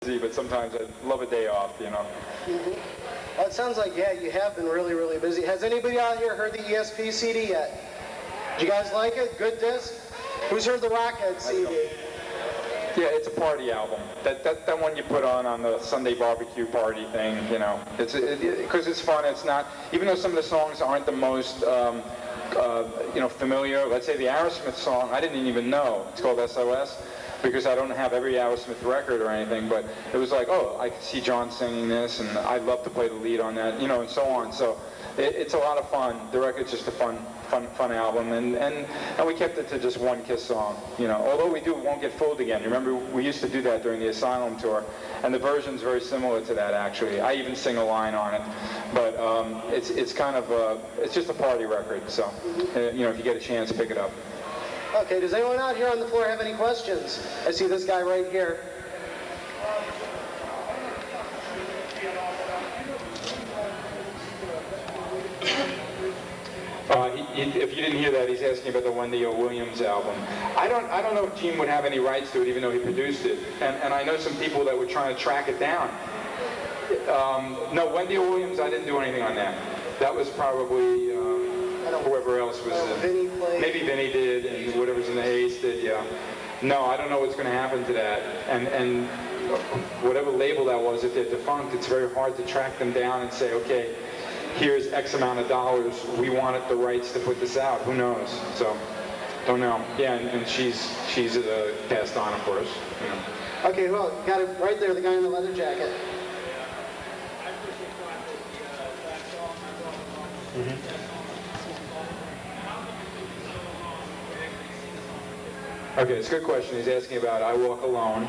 busy, but sometimes I love a day off, you know. Well, it sounds like, yeah, you have been really, really busy. Has anybody out here heard the ESP CD yet? Did you guys like it? Good disc? Who's heard the Rockhead CD? Yeah, it's a party album. That one you put on the Sunday barbecue party thing, you know. Because it's fun. It's not, even though some of the songs aren't the most, you know, familiar. Let's say the Aerosmith song, I didn't even know. It's called SOS. Because I don't have every Aerosmith record or anything, but it was like, oh, I could see John singing this, and I'd love to play the lead on that, you know, and so on. So it's a lot of fun. The record's just a fun album, and we kept it to just one Kiss song, you know. Although we do Won't Get Fooled Again. Remember, we used to do that during the Asylum tour, and the version's very similar to that, actually. I even sing a line on it, but it's kind of it's just a party record. So you know, if you get a chance, pick it up. Okay, does anyone out here on the floor have any questions? I see this guy right here. If you didn't hear that, he's asking about the Wendy O. Williams album. I don't know if Gene would have any rights to it, even though he produced it. And I know some people that were trying to track it down. No, Wendy O. Williams, I didn't do anything on that. That was probably whoever else was. Maybe Vinny did, and whatever's in the Ace did. Yeah. No, I don't know what's going to happen to that. And whatever label that was, if they're defunct, it's very hard to track them down and say, okay, here's X amount of dollars. We wanted the rights to put this out. Who knows? So, don't know. Yeah, and she's passed on, of course. You know. Okay, well, got it right there, the guy in the leather jacket. Okay, it's a good question. He's asking about I Walk Alone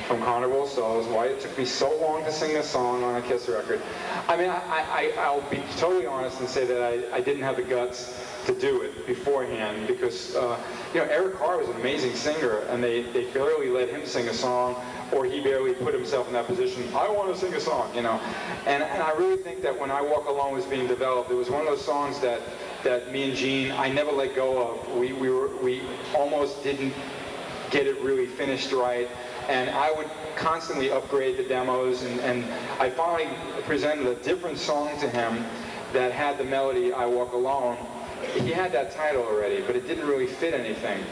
from Carnival of Souls, why it took me so long to sing this song on a Kiss record. I mean, I'll be totally honest and say that I didn't have the guts to do it beforehand because, you know, Eric Carr was an amazing singer, and they barely let him sing a song, or he barely put himself in that position, I want to sing a song, you know. And I really think that when I Walk Alone was being developed, it was one of those songs that me and Gene, I never let go of. We almost didn't get it really finished right, and I would constantly upgrade the demos, and I finally presented a different song to him that had the melody I Walk Alone. He had that title already, but it didn't really fit anything.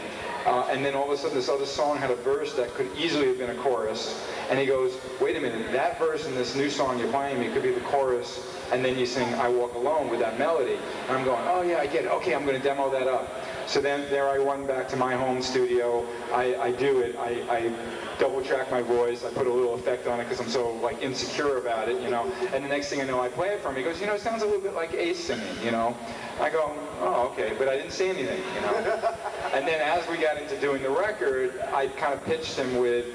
And then all of a sudden this other song had a verse that could easily have been a chorus, and he goes, wait a minute, that verse in this new song you're playing me could be the chorus, and then you sing I Walk Alone with that melody. And I'm going, oh yeah, I get it, okay, I'm going to demo that up. So then there I run back to my home studio, I do it, I double track my voice, I put a little effect on it because I'm so like insecure about it, you know, and the next thing I know I play it for him, he goes, you know, it sounds a little bit like Ace singing, you know. I go, oh, okay, but I didn't say anything, you know. And then as we got into doing the record, I kind of pitched him with,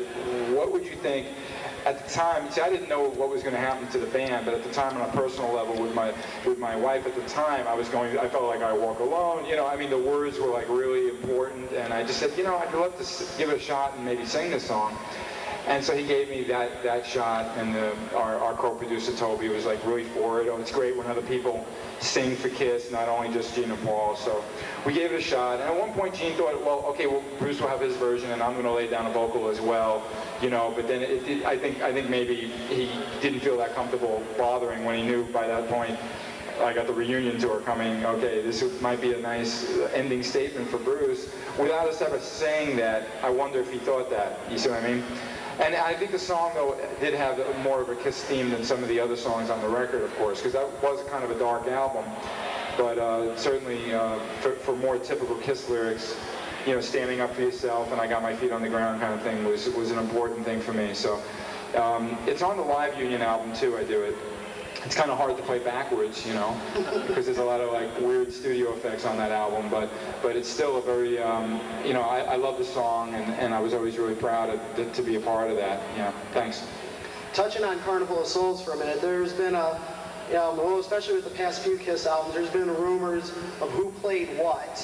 what would you think, at the time, see, I didn't know what was going to happen to the band, but at the time on a personal level with my wife at the time, I felt like I Walk Alone, you know, I mean, the words were like really important, and I just said, you know, I'd love to give it a shot and maybe sing this song. And so he gave me that shot, and our co-producer Toby was like really for it. Oh, it's great when other people sing for Kiss, not only just Gene and Paul. So we gave it a shot, and at one point Gene thought, well, okay, well, Bruce will have his version, and I'm going to lay down a vocal as well, you know. But then I think maybe he didn't feel that comfortable bothering when he knew by that point I got the reunion tour coming. Okay, this might be a nice ending statement for Bruce, without us ever saying that. I wonder if he thought that. You see what I mean? And I think the song, though, did have more of a Kiss theme than some of the other songs on the record, of course, because that was kind of a dark album. But certainly, for more typical Kiss lyrics, you know, standing up for yourself and I got my feet on the ground kind of thing was an important thing for me. So it's on the Live Union album, too, I do it. It's kind of hard to play backwards, you know, because there's a lot of like weird studio effects on that album, but it's still a very, you know, I love the song, and I was always really proud to be a part of that. Yeah, thanks. Touching on Carnival of Souls for a minute, there's been well, especially with the past few Kiss albums, there's been rumors of who played what.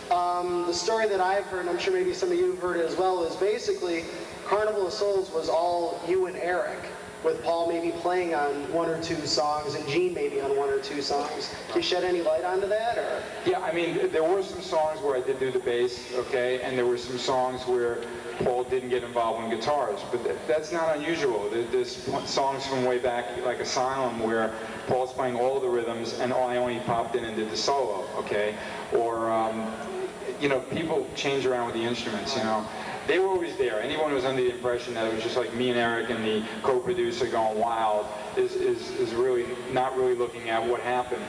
The story that I've heard, and I'm sure maybe some of you have heard it as well, is basically Carnival of Souls was all you and Eric. with Paul maybe playing on one or two songs and Gene maybe on one or two songs. Can you shed any light onto that? Or? Yeah, I mean, there were some songs where I did do the bass, okay, and there were some songs where Paul didn't get involved in guitars, but that's not unusual. There's songs from way back, like Asylum, where Paul's playing all the rhythms and I only popped in and did the solo, okay? Or, you know, people change around with the instruments, you know. They were always there. Anyone who was under the impression that it was just like me and Eric and the co-producer going wild is really not really looking at what happened.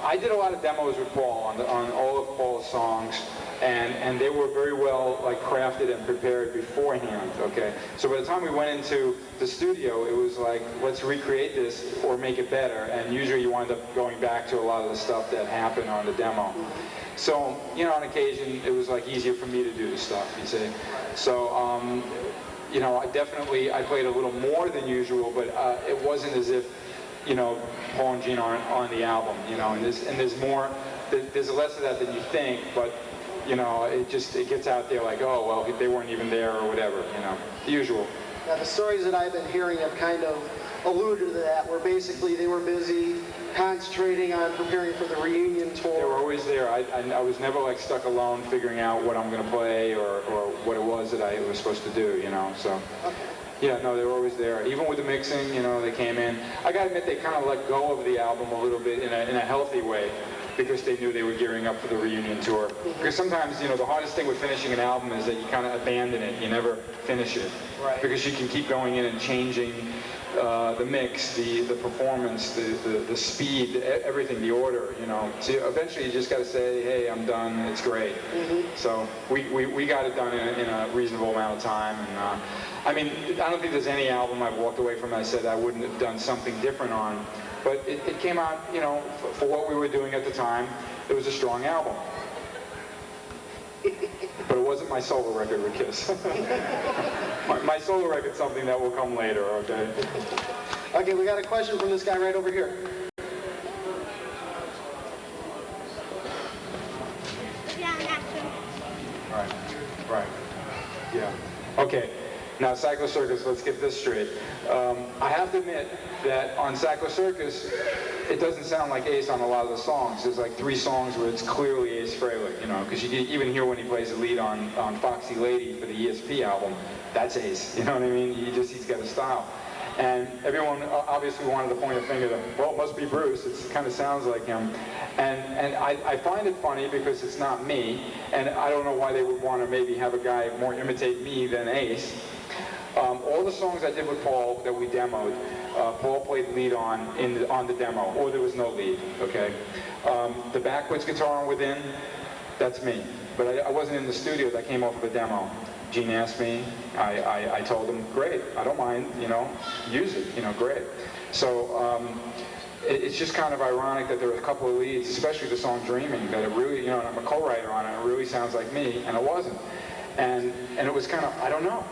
I did a lot of demos with Paul on all of Paul's songs, and they were very well like crafted and prepared beforehand. Okay, so by the time we went into the studio, it was like, let's recreate this or make it better. And usually you wind up going back to a lot of the stuff that happened on the demo. So, you know, on occasion, it was like easier for me to do the stuff, you see. So, you know, I played a little more than usual, but it wasn't as if, you know, Paul and Gene aren't on the album, you know, and there's more, there's less of that than you think, but, you know, it gets out there like, oh, well, they weren't even there or whatever, you know, the usual. Now, the stories that I've been hearing have kind of alluded to that, where basically they were busy concentrating on preparing for the reunion tour. They were always there. I was never like stuck alone figuring out what I'm going to play or what it was that I was supposed to do, you know, so. Okay. Yeah, no, they were always there. Even with the mixing, you know, they came in. I gotta admit, they kind of let go of the album a little bit in a healthy way, because they knew they were gearing up for the reunion tour. Because sometimes, you know, the hardest thing with finishing an album is that you kind of abandon it. You never finish it. Right. Because you can keep going in and changing the mix, the performance, the speed, everything, the order, you know. So eventually you just got to say, hey, I'm done, it's great. So we got it done in a reasonable amount of time. And I mean, I don't think there's any album I've walked away from that I said I wouldn't have done something different on. But it came out, you know, for what we were doing at the time, it was a strong album. But it wasn't my solo record with Kiss. my solo record's something that will come later, okay? Okay, we got a question from this guy right over here. Right. Yeah. Okay. Now, Cyclo Circus, let's get this straight. I have to admit that on Cyclo Circus, it doesn't sound like Ace on a lot of the songs. There's like 3 songs where it's clearly Ace Frehley, you know, because you can even hear when he plays the lead on Foxy Lady for the ESP album, that's Ace, you know what I mean? He's got a style. And everyone obviously wanted to point a finger to, well, it must be Bruce, it kind of sounds like him. And I find it funny because it's not me, and I don't know why they would want to maybe have a guy more imitate me than Ace. All the songs I did with Paul that we demoed, Paul played lead on the demo, or there was no lead, okay? The backwards guitar on Within, that's me. But I wasn't in the studio, that came off of a demo. Gene asked me, I told him, great, I don't mind, you know, use it, you know, great. So it's just kind of ironic that there were a couple of leads, especially the song Dreaming, that it really, you know, and I'm a co-writer on it, it really sounds like me, and it wasn't. And it was kind of, I don't know.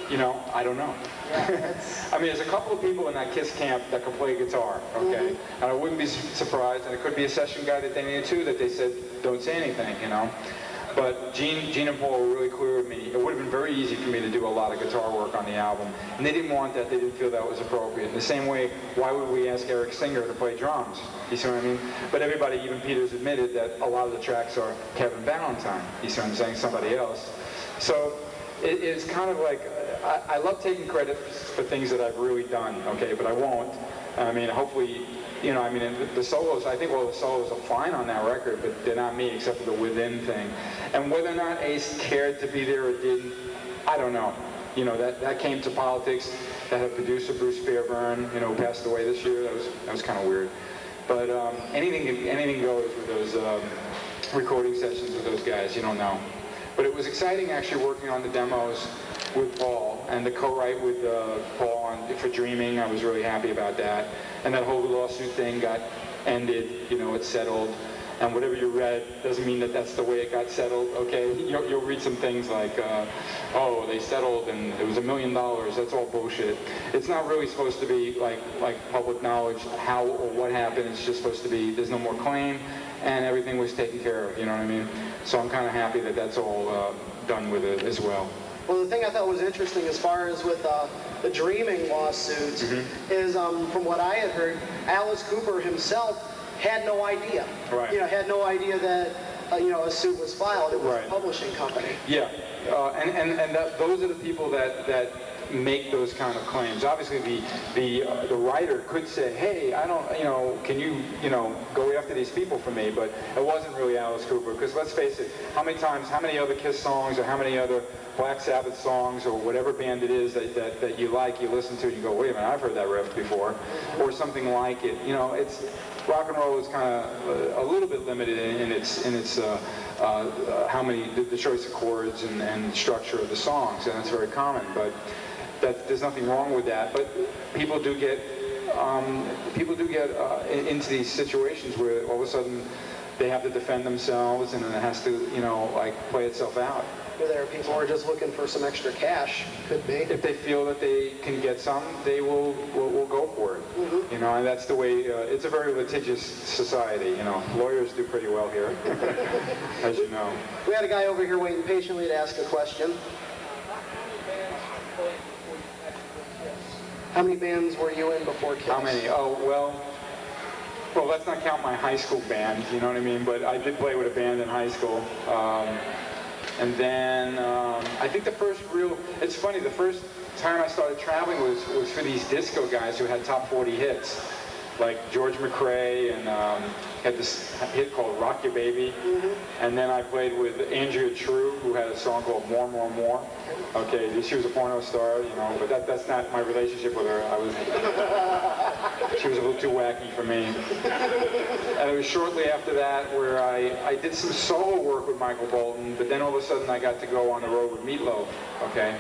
You know, I don't know. Yeah, I mean, there's a couple of people in that Kiss camp that can play guitar, okay? And I wouldn't be surprised, and it could be a session guy that they needed too, that they said, don't say anything, you know? But Gene and Paul were really clear with me. It would have been very easy for me to do a lot of guitar work on the album. And they didn't want that, they didn't feel that was appropriate. In the same way, why would we ask Eric Singer to play drums? You see what I mean? But everybody, even Peters, admitted that a lot of the tracks are Kevin Valentine. You see what I'm saying? Somebody else. So it's kind of like, I love taking credit for things that I've really done, okay, but I won't. I mean, hopefully, you know, I mean, the solos, I think all the solos are fine on that record, but they're not me except for the Within thing. And whether or not Ace cared to be there or didn't, I don't know. You know, that came to politics. That had producer Bruce Fairburn, you know, who passed away this year. That was kind of weird. But anything goes with those recording sessions with those guys. You don't know. But it was exciting actually working on the demos with Paul, and the co-write with Paul for Dreaming. I was really happy about that. And that whole lawsuit thing got ended, you know, it's settled. And whatever you read doesn't mean that that's the way it got settled, okay? You'll read some things like, oh, they settled and it was $1 million, that's all bullshit. It's not really supposed to be like public knowledge how or what happened. It's just supposed to be, there's no more claim, and everything was taken care of, you know what I mean? So I'm kind of happy that that's all done with it as well. Well, the thing I thought was interesting as far as with the Dreaming lawsuit is, from what I had heard, Alice Cooper himself had no idea. Right. Had no idea that a suit was filed. It was Right. a publishing company. Yeah, and those are the people that make those kind of claims. Obviously, the writer could say, hey, I don't, can you, go after these people for me? But it wasn't really Alice Cooper, because let's face it, how many other Kiss songs, or how many other Black Sabbath songs, or whatever band it is that you like, you listen to, and you go, wait a minute, I've heard that riff before, or something like it. It's rock and roll is kind of a little bit limited in its how many the choice of chords and structure of the songs, and that's very common. But there's nothing wrong with that. But people do get into these situations where all of a sudden they have to defend themselves, and then it has to play itself out. There are people who are just looking for some extra cash. Could be. If they feel that they can get some, they will go for it. And that's the way. It's a very litigious society. Lawyers do pretty well here, as you know. We had a guy over here waiting patiently to ask a question. How many bands were you in before Kiss? How many? Oh, well, let's not count my high school band, you know what I mean? But I did play with a band in high school. And then I think it's funny, the first time I started traveling was for these disco guys who had top 40 hits, like George McRae, and had this hit called Rock Your Baby. And then I played with Andrea True, who had a song called More, More, More. Okay, she was a porno star, but that's not my relationship with her. She was a little too wacky for me. And it was shortly after that where I did some solo work with Michael Bolton, but then all of a sudden I got to go on the road with Meatloaf, okay?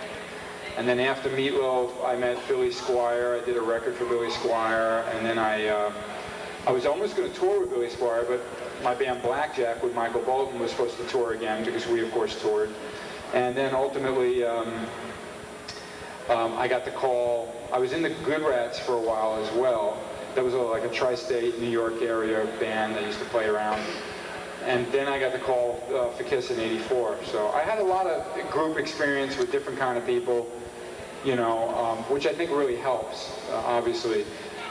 And then after Meatloaf, I met Billy Squier. I did a record for Billy Squier, and then I was almost going to tour with Billy Squier, but my band Blackjack with Michael Bolton was supposed to tour again, because we, of course, toured. And then ultimately, I got the call. I was in the Good Rats for a while as well. That was like a tri-state New York area band that used to play around. And then I got the call for Kiss in '84. So I had a lot of group experience with different kind of people, which I think really helps, obviously.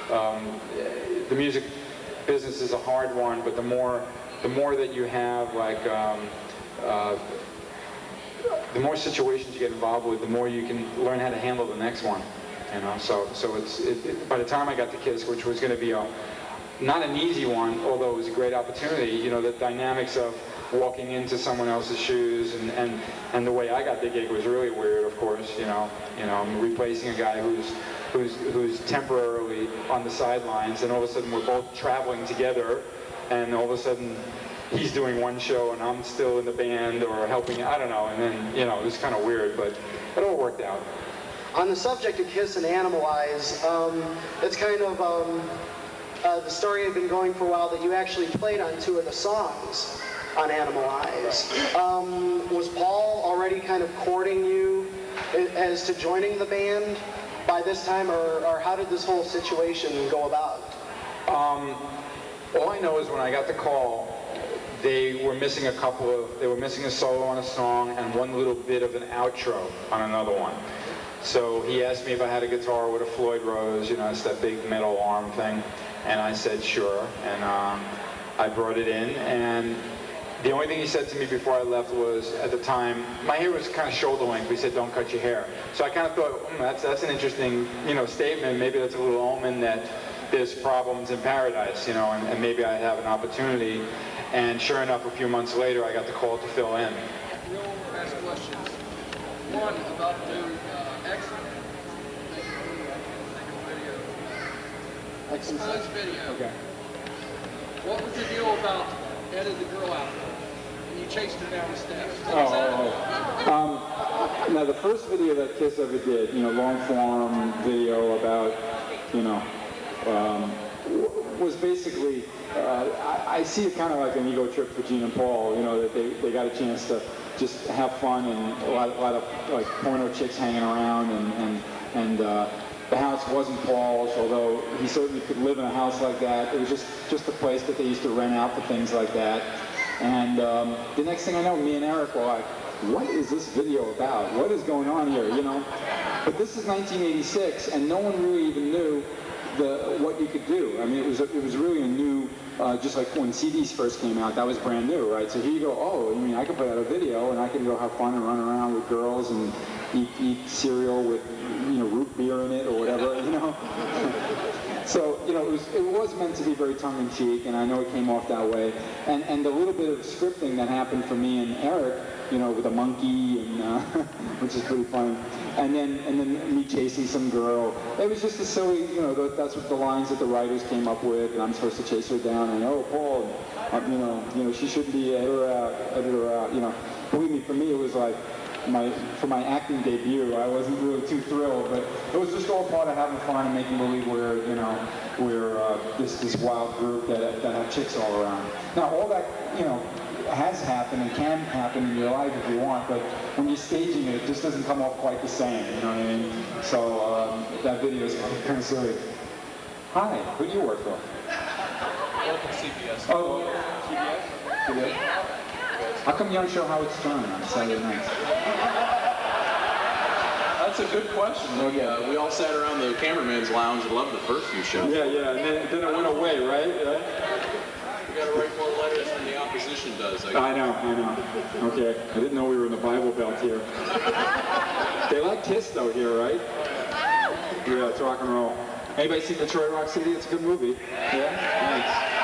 The music business is a hard one, but the more that you have, the more situations you get involved with, the more you can learn how to handle the next one. So by the time I got to Kiss, which was going to be not an easy one, although it was a great opportunity, the dynamics of walking into someone else's shoes and the way I got the gig was really weird, of course. I'm replacing a guy who's temporarily on the sidelines, and all of a sudden we're both traveling together, and all of a sudden he's doing one show and I'm still in the band or helping, I don't know, and then, it was kind of weird, but it all worked out. On the subject of Kiss and Animalize, it's kind of the story had been going for a while that you actually played on 2 of the songs on Animalize. Was Paul already kind of courting you as to joining the band by this time, or how did this whole situation go about? All I know is when I got the call, they were missing a solo on a song and one little bit of an outro on another one. So he asked me if I had a guitar with a Floyd Rose, it's that big metal arm thing, and I said sure, and I brought it in, and the only thing he said to me before I left was, at the time, my hair was kind of shoulder length, but he said don't cut your hair. So I kind of thought, that's an interesting, statement, maybe that's a little omen that there's problems in paradise, and maybe I have an opportunity. And sure enough, a few months later, I got the call to fill in. Real fast questions. One, about doing Expo's video. Okay. What was the deal about headed the girl out and you chased her down the steps? Now, the first video that Kiss ever did, long form video about, was basically, I see it kind of like an ego trip for Gene and Paul, that they got a chance to just have fun, and a lot of like porno chicks hanging around, and the house wasn't Paul's, although he certainly could live in a house like that. It was just a place that they used to rent out for things like that. And the next thing I know, me and Eric were like, what is this video about? What is going on here, you know? But this is 1986, and no one really even knew what you could do. I mean, it was really a new, just like when CDs first came out, that was brand new, right? So here you go, oh, I mean, I can put out a video, and I can go have fun and run around with girls and eat cereal with, you know, root beer in it or whatever, you know? So, you know, it was meant to be very tongue-in-cheek, and I know it came off that way. And the little bit of scripting that happened for me and Eric, you know, with a monkey, and which is pretty funny, and then me chasing some girl. It was just a silly, you know, that's what the lines that the writers came up with, and I'm supposed to chase her down, and oh, Paul, you know, she shouldn't be, edit her out, you know. Believe me, for me, it was like, for my acting debut, I wasn't really too thrilled, but it was just all part of having fun and making believe we're this wild group that have chicks all around. Now, all that, you know, has happened and can happen in your life if you want, but when you're staging it, it just doesn't come off quite the same, you know what I mean? So that video is kind of silly. Hi, who do you work for? I work at CBS. Oh, CBS? CBS? How come you don't show Howard Stern on Saturday nights? That's a good question. We all sat around the cameraman's lounge and loved the first few shows. Yeah, and then it went away, right? Yeah. We got to write more letters than the opposition does. I know. Okay, I didn't know we were in the Bible Belt here. They like Kiss though here, right? Yeah, it's rock and roll. Anybody seen Detroit Rock City? It's a good movie. Yeah, thanks.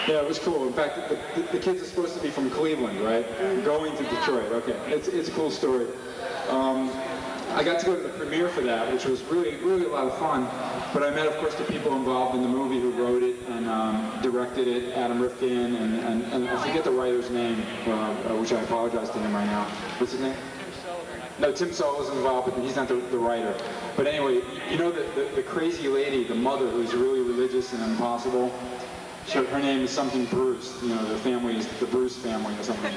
Yeah, it was cool. In fact, the kids are supposed to be from Cleveland, right? Going to Detroit. Okay, it's a cool story. I got to go to the premiere for that, which was really a lot of fun. But I met, of course, the people involved in the movie who wrote it and directed it, Adam Rifkin, and I forget the writer's name, which I apologize to him right now. What's his name? No, Tim Solo's involved, but he's not the writer. But anyway, you know the crazy lady, the mother, who's really religious and impossible. Her name is something Bruce. You know, the family is the Bruce family or something.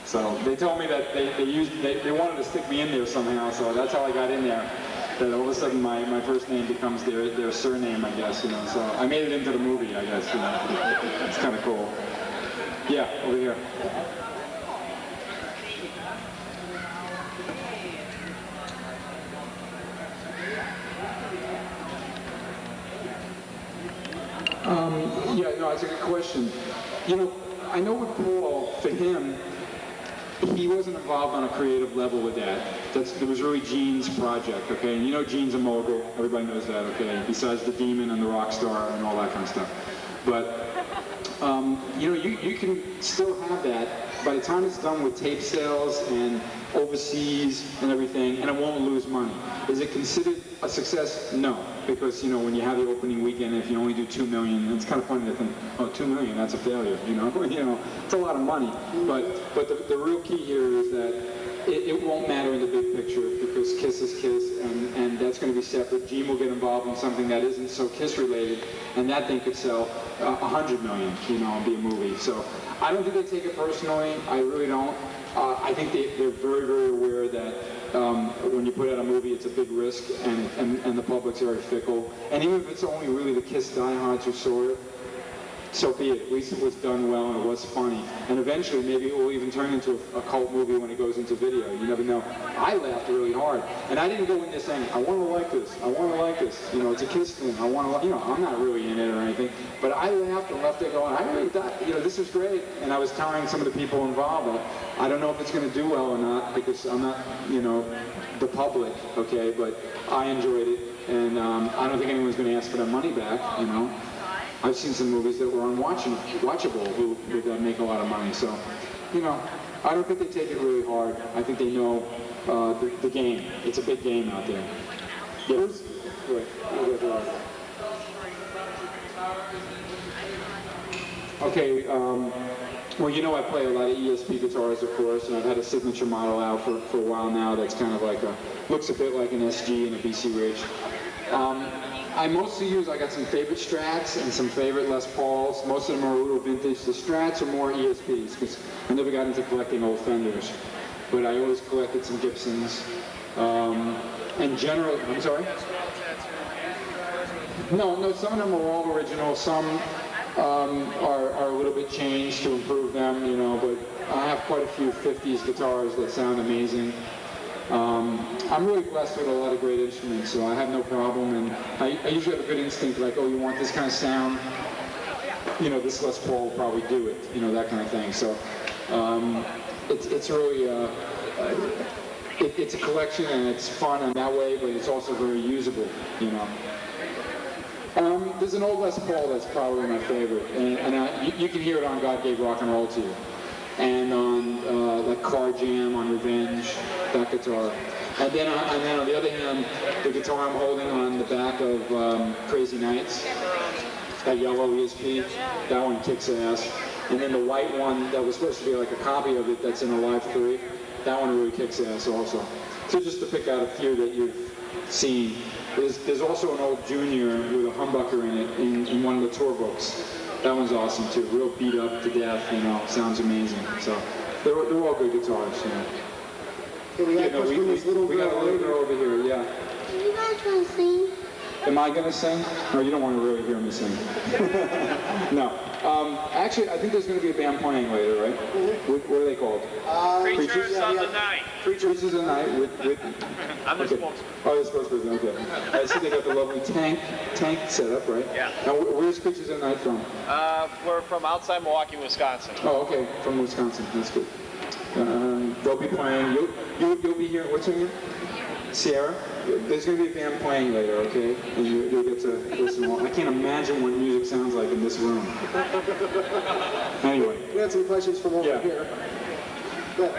So they told me that they wanted to stick me in there somehow. So that's how I got in there. That all of a sudden my first name becomes their surname, I guess. You know, so I made it into the movie, I guess. You know, it's kind of cool. Yeah, over here. Yeah, no, that's a good question. You know, I know with Paul, for him, he wasn't involved on a creative level with that. It was really Gene's project, okay? And you know Gene's a mogul. Everybody knows that, okay? Besides the demon and the rock star and all that kind of stuff. But, you know, you can still have that. By the time it's done with tape sales and overseas and everything, and it won't lose money. Is it considered a success? No. Because, you know, when you have the opening weekend, if you only do 2 million, it's kind of funny to think, oh, 2 million, that's a failure, you know? It's a lot of money. But the real key here is that it won't matter in the big picture because Kiss is Kiss, and that's going to be separate. Gene will get involved in something that isn't so Kiss related, and that thing could sell 100 million, you know, and be a movie. So I don't think they take it personally. I really don't. I think they're very, very aware that when you put out a movie, it's a big risk, and the public's very fickle. And even if it's only really the Kiss diehards who saw it, so be it. At least it was done well and it was funny. And eventually, maybe it will even turn into a cult movie when it goes into video. You never know. I laughed really hard. And I didn't go in there saying, I want to like this. I want to like this. You know, it's a Kiss thing. I want to, you know, I'm not really in it or anything. But I laughed and left there going, I really thought, you know, this was great. And I was telling some of the people involved that I don't know if it's going to do well or not because I'm not, you know, the public, okay? But I enjoyed it. And I don't think anyone's going to ask for their money back, you know? I've seen some movies that were unwatchable who would make a lot of money. So, you know, I don't think they take it really hard. I think they know the game. It's a big game out there. Yes? Okay, well, you know I play a lot of ESP guitars, of course, and I've had a signature model out for a while now that's kind of like looks a bit like an SG and a BC Rich. I mostly I got some favorite Strats and some favorite Les Pauls. Most of them are a little vintage. The Strats are more ESPs because I never got into collecting old Fenders. But I always collected some Gibsons. And generally, I'm sorry? No, some of them are all original. Some are a little bit changed to improve them, you know, but I have quite a few 50s guitars that sound amazing. I'm really blessed with a lot of great instruments, so I have no problem, and I usually have a good instinct, like, oh, you want this kind of sound? You know, this Les Paul will probably do it, you know, that kind of thing. So it's really, it's a collection, and it's fun in that way, but it's also very usable, you know. There's an old Les Paul that's probably my favorite, and you can hear it on God Gave Rock and Roll to You, and on like Car Jam, on Revenge, that guitar. And then on the other hand, the guitar I'm holding on the back of Crazy Nights, that yellow ESP, that one kicks ass. And then the white one that was supposed to be like a copy of it that's in a Live 3, that one really kicks ass also. So just to pick out a few that you've seen. There's also an old Junior with a humbucker in it in one of the tour books. That one's awesome too. Real beat up to death, you know, sounds amazing. So they're all good guitars, you know. Okay, we got a question from this little we got a little girl over here, yeah. Do you guys want to sing? Am I going to sing? No, you don't want to really hear me sing. No. Actually, I think there's going to be a band playing later, right? Mm-hmm. What are they called? Preachers of the Night. Preachers of the Night with I'm the okay. spokesman. Oh, the spokesperson, okay. I see they got the lovely tank set up, right? Yeah. Now, where's Preachers of the Night from? We're from outside Milwaukee, Wisconsin. Oh, okay, from Wisconsin. That's good. They'll be playing. You'll be here. What's her name? Sierra. There's going to be a band playing later, okay? And you'll get to listen. I can't imagine what music sounds like in this room. Anyway. We had some questions from over here. Yeah.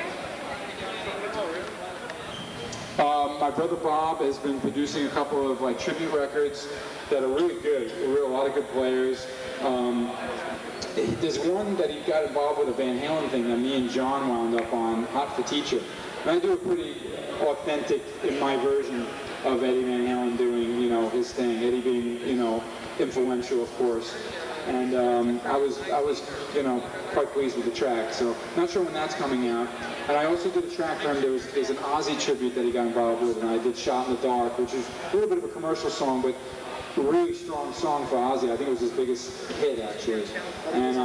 My brother Bob has been producing a couple of like tribute records that are really good. A lot of good players. There's one that he got involved with a Van Halen thing that me and John wound up on, Hot for Teacher. And I do a pretty authentic, in my version, of Eddie Van Halen doing, you know, his thing. Eddie being, you know, influential, of course. And I was, you know, quite pleased with the track. So not sure when that's coming out. And I also did a track for him. There's an Ozzy tribute that he got involved with, and I did Shot in the Dark, which is a little bit of a commercial song, but a really strong song for Ozzy. I think it was his biggest hit, actually. And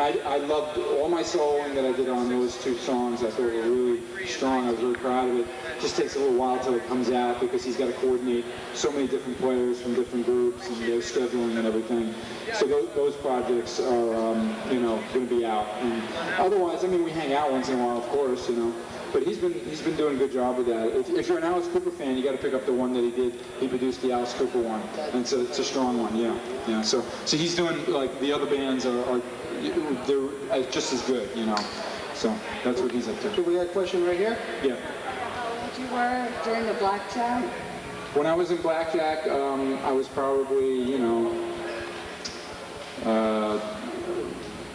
I loved all my soloing that I did on those two songs. I thought were really strong. I was really proud of it. It just takes a little while till it comes out because he's got to coordinate so many different players from different groups and their scheduling and everything. So those projects are, you know, going to be out. And otherwise, I mean, we hang out once in a while, of course, you know. But he's been doing a good job with that. If you're an Alice Cooper fan, you got to pick up the one that he did. He produced the Alice Cooper one, and it's a strong one, yeah. So he's doing, like, the other bands they're just as good, you know. So that's what he's up to. Okay, we got a question right here. Yeah. What you were during the blackjack? When I was in Blackjack, I was probably, you know,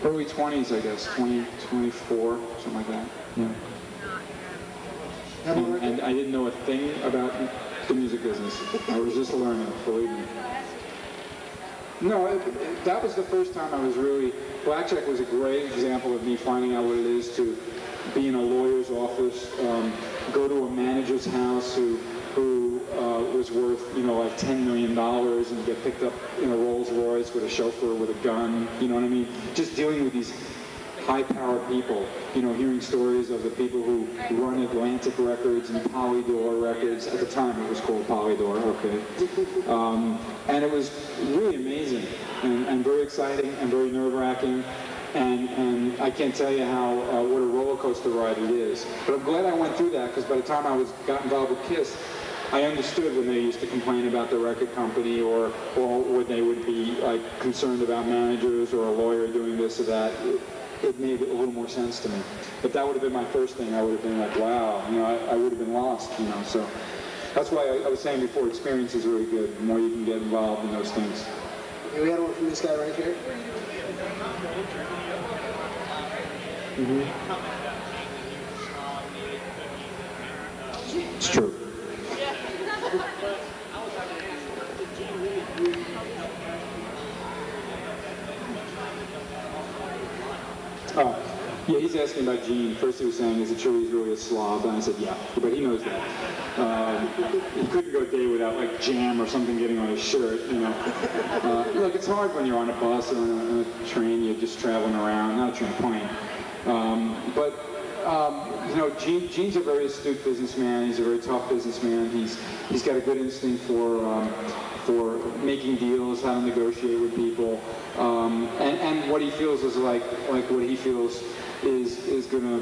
early 20s, I guess, 20, 24, something like that. Yeah. And I didn't know a thing about the music business. I was just learning, believe me. No, that was the first time I was really... Blackjack was a great example of me finding out what it is to be in a lawyer's office, go to a manager's house who was worth, you know, like $10 million and get picked up in a Rolls Royce with a chauffeur with a gun, you know what I mean? Just dealing with these high-powered people, you know, hearing stories of the people who run Atlantic Records and Polydor Records. At the time, it was called Polydor, okay. And it was really amazing and very exciting and very nerve-wracking. And I can't tell you how what a roller coaster ride it is. But I'm glad I went through that because by the time I got involved with KISS, I understood when they used to complain about the record company or when they would be like concerned about managers or a lawyer doing this or that. It made a little more sense to me. If that would have been my first thing, I would have been like, wow, you know, I would have been lost, you know. So that's why I was saying before, experience is really good. The more you can get involved in those things. Okay, we had one from this guy right here. Mm-hmm. It's true. Oh, yeah, he's asking about Gene. First he was saying, is it true he's really a slob? And I said, yeah, but he knows that. He couldn't go a day without, like, jam or something getting on his shirt, you know. Look, it's hard when you're on a bus or on a train, you're just traveling around, not a train, plane. You know, Gene's a very astute businessman. He's a very tough businessman. He's got a good instinct for making deals, how to negotiate with people, and what he feels is like what he feels is going to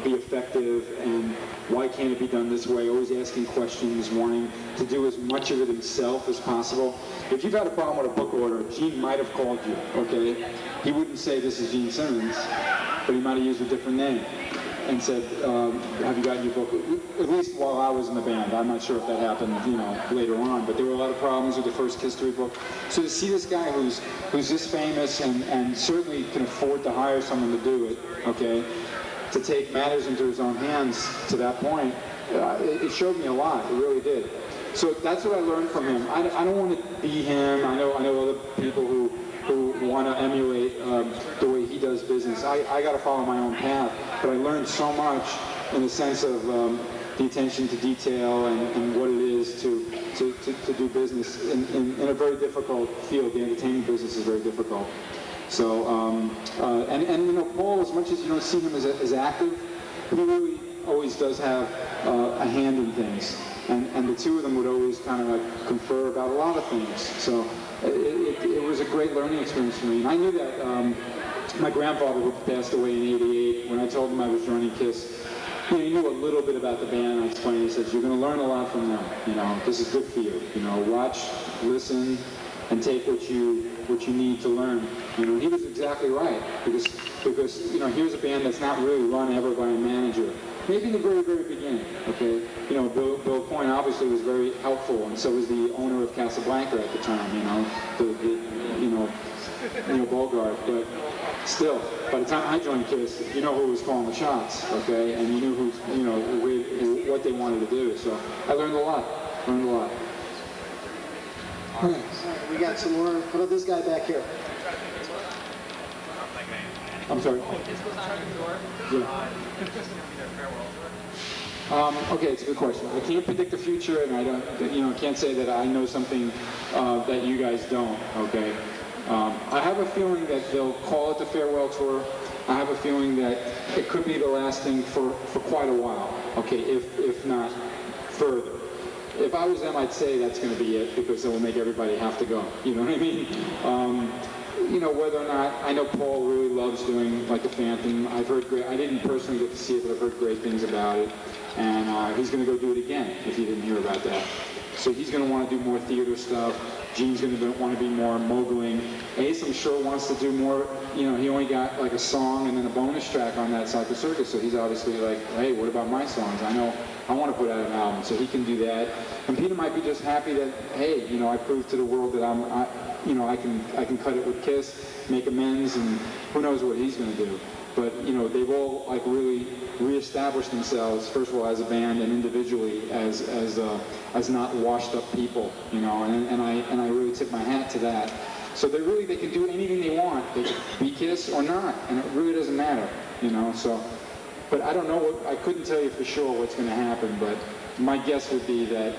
be effective, and why can't it be done this way? Always asking questions, wanting to do as much of it himself as possible. If you've had a problem with a book order, Gene might have called you, okay? He wouldn't say this is Gene Simmons, but he might have used a different name and said, have you gotten your book? At least while I was in the band. I'm not sure if that happened, you know, later on, but there were a lot of problems with the first history book. So to see this guy who's this famous and certainly can afford to hire someone to do it, okay, to take matters into his own hands to that point, it showed me a lot. It really did. So that's what I learned from him. I don't want to be him. I know other people who want to emulate the way he does business. I got to follow my own path, but I learned so much in the sense of the attention to detail and what it is to do business in a very difficult field. The entertainment business is very difficult. So, and you know, Paul, as much as you don't see him as active, he really always does have a hand in things. And the two of them would always kind of like confer about a lot of things. So it was a great learning experience for me. And I knew that my grandfather, who passed away in '88, when I told him I was joining KISS, you know, he knew a little bit about the band. I explained, he says, you're going to learn a lot from them. You know, this is good for you. You know, watch, listen, and take what you need to learn. You know, he was exactly right, because you know, here's a band that's not really run ever by a manager. Maybe in the very, very beginning, okay? You know, Bill Coyne obviously was very helpful, and so was the owner of Casablanca at the time, you know, Bogart. But still, by the time I joined KISS, you know who was calling the shots, okay? And you knew who, you know, what they wanted to do. So I learned a lot. All right, we got some more. What about this guy back here? I'm sorry. Yeah. Okay, it's a good question. I can't predict the future, and I can't say that I know something that you guys don't. Okay. I have a feeling that they'll call it the farewell tour. I have a feeling that it could be the last thing for quite a while. Okay, if not further. If I was them, I'd say that's going to be it, because it will make everybody have to go. You know what I mean? You know, whether or not, I know Paul really loves doing like the Phantom. I've heard great, I didn't personally get to see it, but I've heard great things about it. And he's going to go do it again, if you didn't hear about that. So he's going to want to do more theater stuff. Gene's going to want to be more moguling. Ace, I'm sure, wants to do more. You know, he only got like a song and then a bonus track on that Psycho Circus, so he's obviously like, hey, what about my songs? I know I want to put out an album, so he can do that. And Peter might be just happy that, hey, you know, I proved to the world that I can cut it with KISS, make amends, and who knows what he's going to do. But you know, they've all like really reestablished themselves, first of all as a band and individually as not washed up people, you know, and I really tip my hat to that. So they can do anything they want. They can be KISS or not, and it really doesn't matter, you know. So, but I don't know I couldn't tell you for sure what's going to happen, but my guess would be that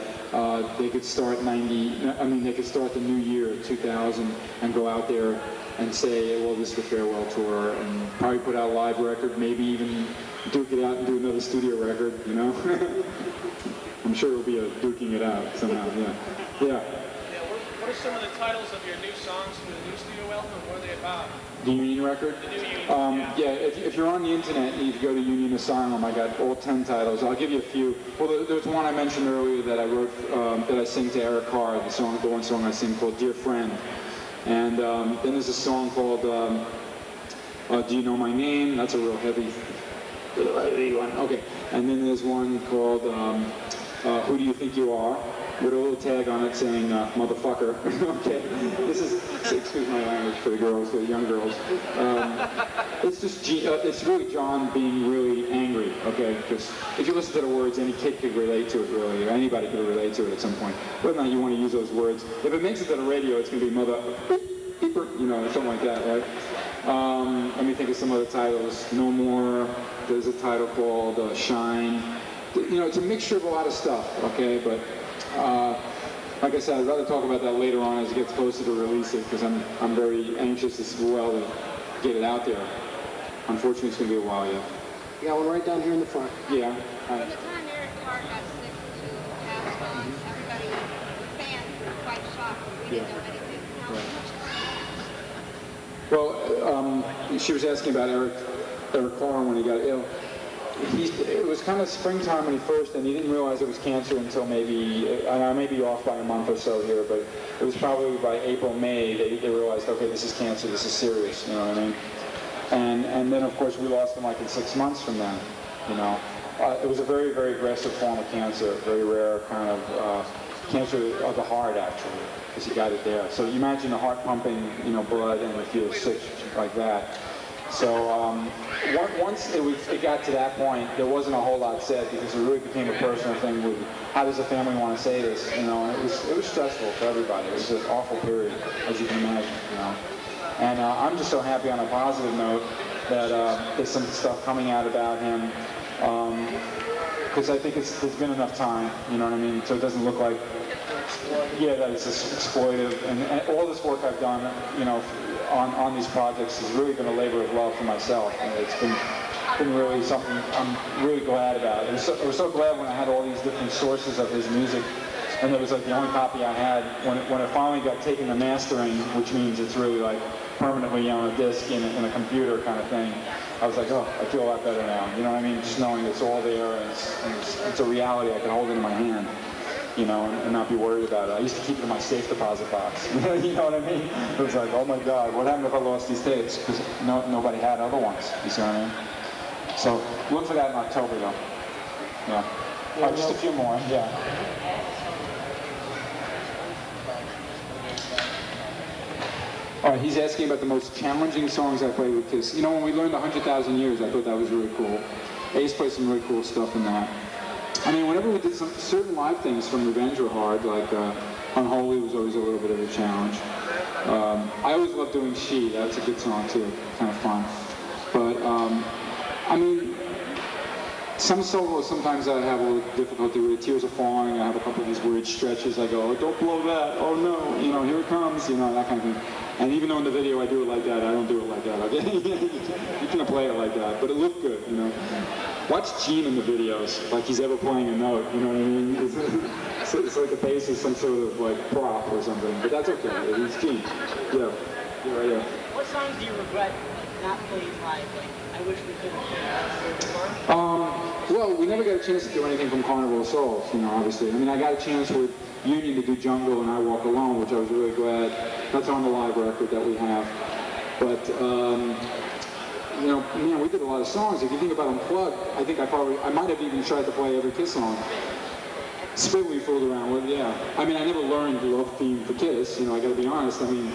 they could start they could start the new year 2000 and go out there and say, well, this is the farewell tour, and probably put out a live record, maybe even duke it out and do another studio record, you know? I'm sure it'll be a duking it out somehow, yeah. What are some of the titles of your new songs for the new studio album? What are they about? The Union record? The new Union. Yeah, if you're on the internet, you go to Union Asylum. I got all 10 titles. I'll give you a few. Well, there's one I mentioned earlier that I wrote, that I sing to Eric Carr, the one song I sing called Dear Friend. And then there's a song called Do You Know My Name? That's a real heavy one. Okay. And then there's one called Who Do You Think You Are? With a little tag on it saying motherfucker. Okay. This is, excuse my language for the girls, the young girls. It's just, it's really John being really angry, okay? Because if you listen to the words, any kid could relate to it, really, or anybody could relate to it at some point. Whether or not you want to use those words. If it makes it to the radio, it's going to be mother, you know, something like that, right? Let me think of some other titles. No More. There's a title called Shine. You know, it's a mixture of a lot of stuff, okay? But like I said, I'd rather talk about that later on as it gets closer to release it, because I'm very anxious as well to get it out there. unfortunately, it's going to be a while yet. You got one right down here in the front. Yeah. From the time Eric Carr got sick to pass on, everybody, the fans were quite shocked. We didn't know anything. How much Well, she was asking about Eric Carr when he got ill. It was kind of springtime when he first, and he didn't realize it was cancer until maybe, and I may be off by a month or so here, but it was probably by April, May, they realized, okay, this is cancer, this is serious, you know what I mean? And then, of course, we lost him like in 6 months from then, you know. It was a very, very aggressive form of cancer, very rare kind of cancer of the heart, actually, because he got it there. So you imagine the heart pumping, you know, blood, and if you're sick like that. So once it got to that point, there wasn't a whole lot said because it really became a personal thing with how does the family want to say this, you know, and it was stressful for everybody. It was an awful period, as you can imagine, you know. And I'm just so happy on a positive note that there's some stuff coming out about him because I think there's been enough time, you know what I mean, so it doesn't look like, yeah, that it's exploitive. And all this work I've done, you know, on these projects has really been a labor of love for myself. And it's been really something I'm really glad about. I was so glad when I had all these different sources of his music, and it was like the only copy I had. When it finally got taken to mastering, which means it's really like permanently on a disc in a computer kind of thing, I was like, oh, I feel a lot better now. You know what I mean? Just knowing it's all there and it's a reality I can hold in my hand, you know, and not be worried about it. I used to keep it in my safe deposit box. You know what I mean? It was like, oh my God, what happened if I lost these tapes? Because nobody had other ones. You see what I mean? So look for that in October, though. Yeah. Oh, just a few more. Yeah. All right, he's asking about the most challenging songs I played with Kiss. You know, when we learned 100,000 Years, I thought that was really cool. Ace played some really cool stuff in that. I mean, whenever we did some certain live things from Revenge were hard, like Unholy was always a little bit of a challenge. I always loved doing She. That's a good song too, kind of fun. But I mean, some solos sometimes I have a little difficulty with. Tears Are Falling. I have a couple of these weird stretches. I go, oh, don't blow that. Oh no, you know, here it comes. You know, that kind of thing. And even though in the video I do it like that, I don't do it like that. Okay, you can play it like that, but it looked good. You know. Watch Gene in the videos, like he's ever playing a note, you know what I mean? It's like a bass is some sort of like prop or something, but that's okay, it's Gene. Yeah, right here. What songs do you regret not playing live? Like, I wish we could have played before? Well, we never got a chance to do anything from Carnival of Souls, you know, obviously. I mean, I got a chance with Union to do Jungle and I Walk Alone, which I was really glad. That's on the live record that we have. But, you know, man, we did a lot of songs. If you think about Unplugged, I think I might have even tried to play every Kiss song. Spit we fooled around with, yeah. I mean, I never learned the love theme for Kiss, you know, I gotta be honest. I mean,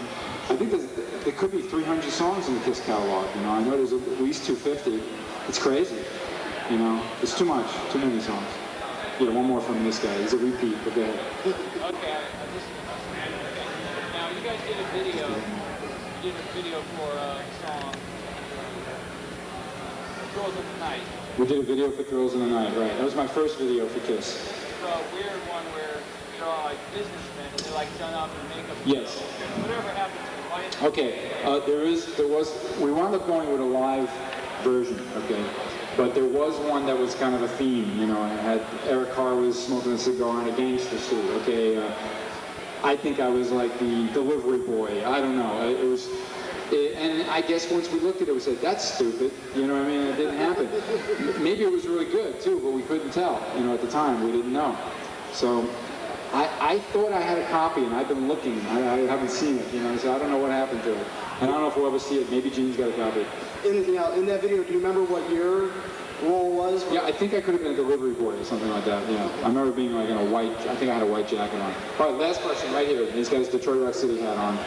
I think there could be 300 songs in the Kiss catalog, you know. I know there's at least 250. It's crazy, you know. It's too much, too many songs. Yeah, one more from this guy. He's a repeat, but go ahead. Okay, now you guys did a video. You did a video for a song, Thrills of the Night. We did a video for Thrills in the Night, right. That was my first video for Kiss. It's a weird one where you're all like businessmen and they're like done up in makeup. Yes. Whatever happened to it? Why is Okay, we wound up going with a live version, okay? But there was one that was kind of a theme, you know, and it had Eric Carr was smoking a cigar in a gangster suit, okay? I think I was like the delivery boy, I don't know. And I guess once we looked at it, we said, that's stupid, you know what I mean? It didn't happen. Maybe it was really good too, but we couldn't tell, you know, at the time, we didn't know. So I thought I had a copy, and I've been looking, I haven't seen it, you know, so I don't know what happened to it. And I don't know if we'll ever see it, maybe Gene's got a copy. In that video, do you remember what your role was? Yeah, I think I could have been a delivery boy or something like that, yeah. I remember being like in a white, I think I had a white jacket on. All right, last question right here. He's got his Detroit Rock City hat on.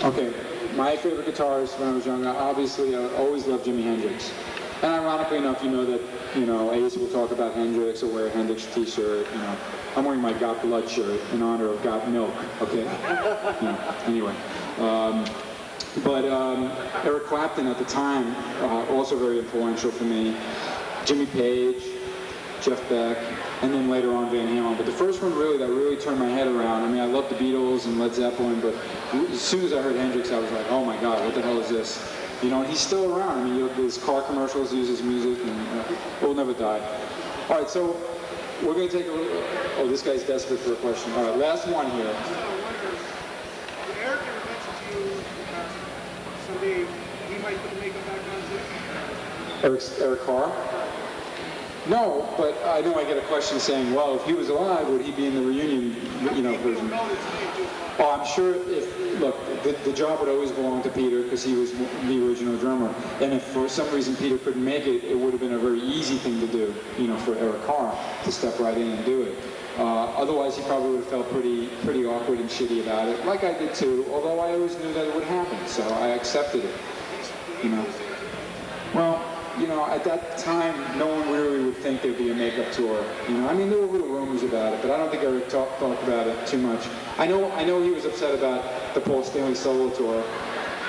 Okay, my favorite guitarist when I was younger, obviously I always loved Jimi Hendrix. And ironically enough, you know that, you know, Ace will talk about Hendrix or wear a Hendrix t-shirt, you know. I'm wearing my Got Blood shirt in honor of Got Milk, okay? Yeah, anyway. But Eric Clapton at the time, also very influential for me. Jimmy Page, Jeff Beck, and then later on Van Halen. But the first one that really turned my head around. I mean, I loved the Beatles and Led Zeppelin, but as soon as I heard Hendrix, I was like, oh my God, what the hell is this? You know, and he's still around. I mean, you look at his car commercials, uses music, and it will never die. All right, so we're going to take a little... Oh, this guy's desperate for a question. All right, last one here. Eric ever mentioned to you someday he might put the makeup back on too? Eric Carr? No, but I know I get a question saying, well, if he was alive, would he be in the reunion, version? Oh, I'm sure look, the job would always belong to Peter because he was the original drummer. And if for some reason Peter couldn't make it, it would have been a very easy thing to do, for Eric Carr to step right in and do it. Otherwise, he probably would have felt pretty awkward and shitty about it, like I did too, although I always knew that it would happen, so I accepted it, Well, at that time, no one really would think there'd be a makeup tour. I mean, there were little rumors about it, but I don't think I would talk about it too much. I know he was upset about the Paul Stanley solo tour.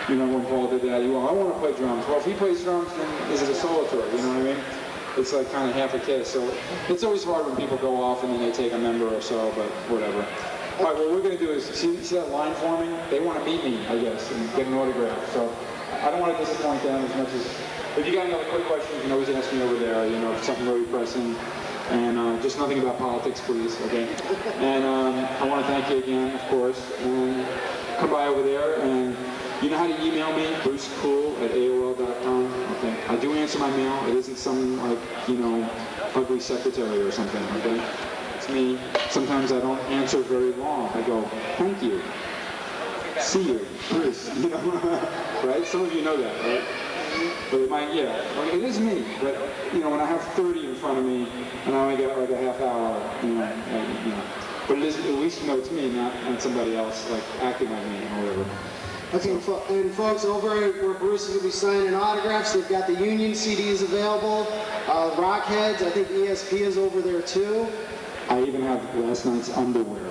When Paul did that, I want to play drums. Well, if he plays drums, then is it a solo tour? You know what I mean? It's like kind of half a kiss. So it's always hard when people go off and then they take a member or so, but whatever. All right, what we're going to do is, see that line forming? They want to meet me, I guess, and get an autograph. So I don't want to disappoint them as much as... If you got any other quick questions, you can always ask me over there, if something really pressing. And just nothing about politics, please, okay? And I want to thank you again, of course. And come by over there, and you know how to email me, brucecool@aol.com. Okay. I do answer my mail. It isn't some, ugly secretary or something, okay? It's me. Sometimes I don't answer very long. I go, thank you. See you, Bruce, right? Some of you know that, right? But it is me. But when I have 30 in front of me and I only get like a half hour, But it is, at least it's me, not somebody else like acting like me or whatever. Okay, and folks, over where Bruce is going to be signing autographs, they've got the Union CDs available. Rockheads, I think ESP is over there too. I even have last night's underwear.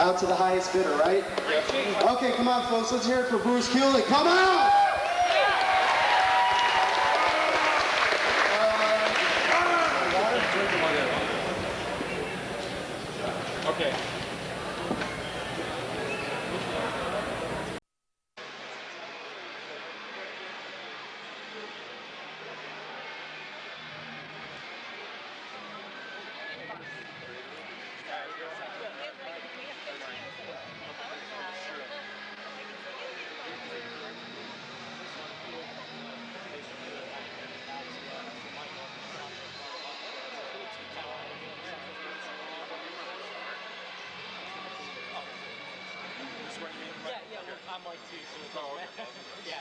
Out to the highest bidder, right? Okay, come on, folks. Let's hear it for Bruce Kulick. Come on! Okay. I'm like two, so it's all, yeah.